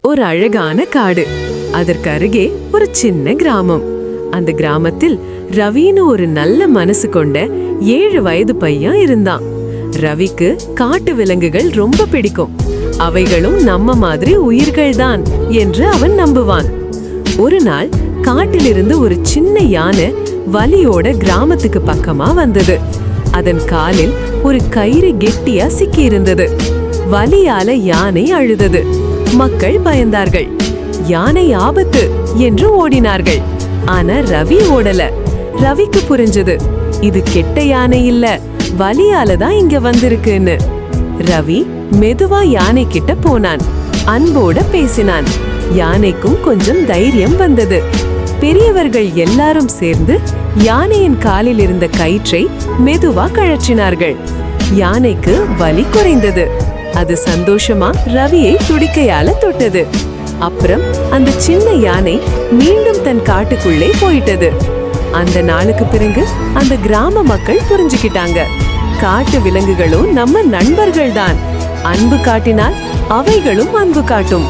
ஒரு அழகான காடு. அதற்கு அருகே ஒரு சின்ன கிராமம். அந்த கிராமத்தில் ரவின்னு ஒரு நல்ல மனசு கொண்ட 7 வயது பையன் இருந்தான். ரவிக்கு காட்டு விலங்குகள் ரொம்ப பிடிக்கும். அவைகளும் நம்ம மாதிரி உயிர்கள்தான் என்று அவன் நம்புவான். ஒரு நாள் காட்டிலிருந்து ஒரு சின்ன யானை வலியோட கிராமத்துக்கு பக்கமா வந்தது. அதன் காலில் ஒரு கயிறு கெட்டியா சிக்கி இருந்தது. வலியால யானை அழுதது. மக்கள் பயந்தார்கள். யானை ஆபத்து என்று ஓடினார்கள். ஆனா ரவி ஓடல. ரவிக்கு புரிஞ்சது, இது கெட்ட யானை இல்ல, வலியால தான் இங்க வந்திருக்குன்னு. ரவி மெதுவா யானை கிட்ட போனான். அன்போட பேசினான். யானைக்கும் கொஞ்சம் தைரியம் வந்தது. பெரியவர்கள் எல்லாரும் சேர்ந்து யானையின் காலில் இருந்த கயிற்றை மெதுவா கழற்றினார்கள். யானைக்கு வலி குறைந்தது. அது சந்தோஷமா ரவியை துடிக்கையால தொட்டது. அப்புறம் அந்த சின்ன யானை மீண்டும் தன் காட்டுக்குள்ளே போயிட்டது. அந்த நாளுக்கு பிறகு அந்த கிராம மக்கள் புரிஞ்சுக்கிட்டாங்க, காட்டு விலங்குகளும் நம்ம நண்பர்கள்தான். அன்பு காட்டினால் அவைகளும் அன்பு காட்டும்.